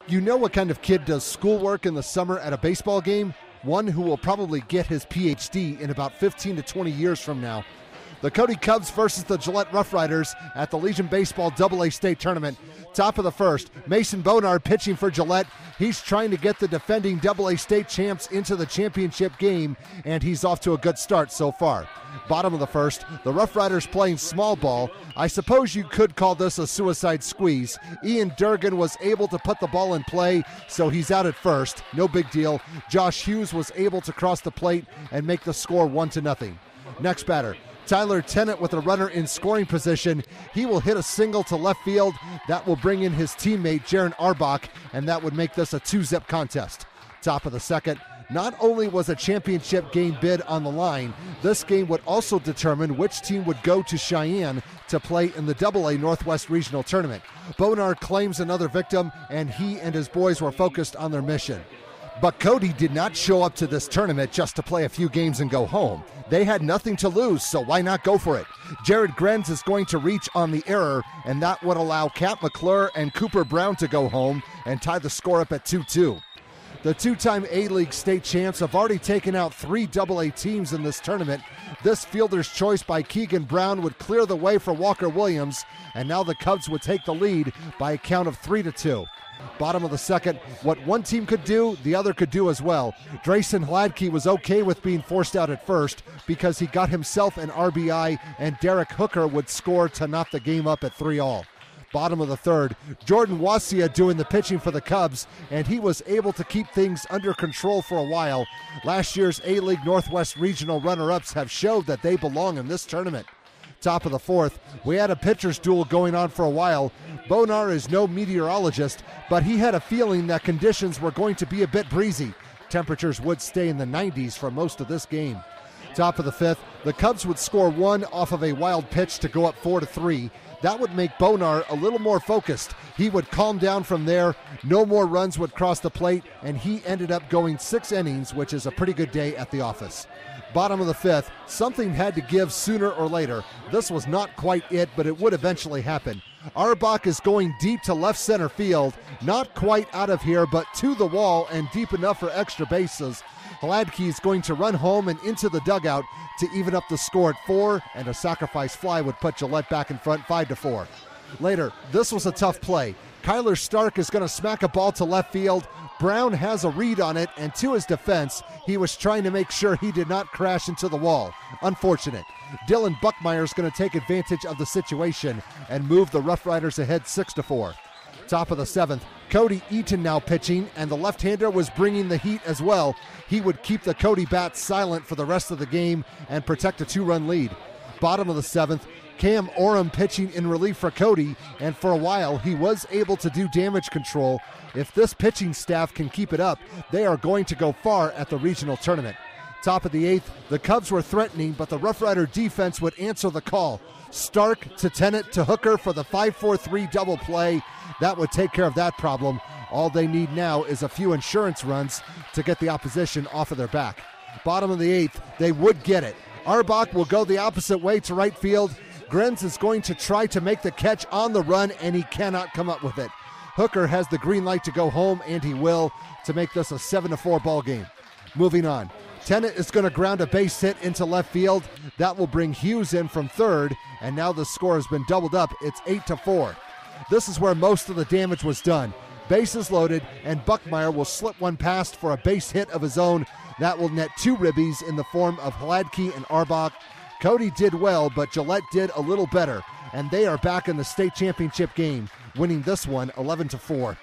You know what kind of kid does schoolwork in the summer at a baseball game? One who will probably get his PhD in about 15 to 20 years from now. The Cody Cubs versus the Gillette Roughriders at the Legion Baseball AA State Tournament. Top of the first, Mason Bonard pitching for Gillette. He's trying to get the defending AA State champs into the championship game, and he's off to a good start so far. Bottom of the first, the Roughriders playing small ball. I suppose you could call this a suicide squeeze. Ian Durgan was able to put the ball in play, so he's out at first. No big deal. Josh Hughes was able to cross the plate and make the score 1-0. Next batter, Tyler Tennant with a runner in scoring position. He will hit a single to left field. That will bring in his teammate Jaron Arbach, and that would make this a 2-zip contest. Top of the second, not only was a championship game bid on the line, this game would also determine which team would go to Cheyenne to play in the AA Northwest Regional Tournament. Bonard claims another victim, and he and his boys were focused on their mission. But Cody did not show up to this tournament just to play a few games and go home. They had nothing to lose, so why not go for it? Jared Grenz is going to reach on the error, and that would allow Cap McClure and Cooper Brown to go home and tie the score up at 2-2. The two-time A-League state champs have already taken out 3 AA teams in this tournament. This fielder's choice by Keegan Brown would clear the way for Walker Williams, and now the Cubs would take the lead by a count of 3-2. Bottom of the second, what one team could do, the other could do as well. Drayson Hladke was okay with being forced out at first because he got himself an RBI, and Derek Hooker would score to knot the game up at 3-all. Bottom of the third, Jordan Wasia doing the pitching for the Cubs, and he was able to keep things under control for a while. Last year's A-League Northwest Regional runner-ups have showed that they belong in this tournament. Top of the fourth, we had a pitcher's duel going on for a while. Bonar is no meteorologist, but he had a feeling that conditions were going to be a bit breezy. Temperatures would stay in the 90s for most of this game. Top of the fifth, the Cubs would score 1 off of a wild pitch to go up 4-3. That would make Bonar a little more focused. He would calm down from there. No more runs would cross the plate, and he ended up going 6 innings, which is a pretty good day at the office. Bottom of the fifth, something had to give sooner or later. This was not quite it, but it would eventually happen. Arbach is going deep to left center field, not quite out of here, but to the wall and deep enough for extra bases. Hladke is going to run home and into the dugout to even up the score at 4, and a sacrifice fly would put Gillette back in front 5-4. Later, this was a tough play. Kyler Stark is going to smack a ball to left field. Brown has a read on it, and to his defense, he was trying to make sure he did not crash into the wall. Unfortunate. Dylan Buckmeyer is going to take advantage of the situation and move the Roughriders ahead 6-4. Top of the seventh, Cody Eaton now pitching, and the left-hander was bringing the heat as well. He would keep the Cody bats silent for the rest of the game and protect a 2-run lead. Bottom of the seventh, Cam Oram pitching in relief for Cody, and for a while he was able to do damage control. If this pitching staff can keep it up, they are going to go far at the regional tournament. Top of the eighth, the Cubs were threatening, but the Rough Rider defense would answer the call. Stark to Tennant to Hooker for the 5-4-3 double play. That would take care of that problem. All they need now is a few insurance runs to get the opposition off of their back. Bottom of the eighth, they would get it. Arbach will go the opposite way to right field. Grenz is going to try to make the catch on the run, and he cannot come up with it. Hooker has the green light to go home, and he will, to make this a 7-4 ball game. Moving on. Tennant is going to ground a base hit into left field. That will bring Hughes in from third, and now the score has been doubled up. It's 8-4. This is where most of the damage was done. Bases loaded, and Buckmeyer will slip one past for a base hit of his own. That will net 2 ribbies in the form of Hladke and Arbach. Cody did well, but Gillette did a little better, and they are back in the state championship game, winning this one 11-4.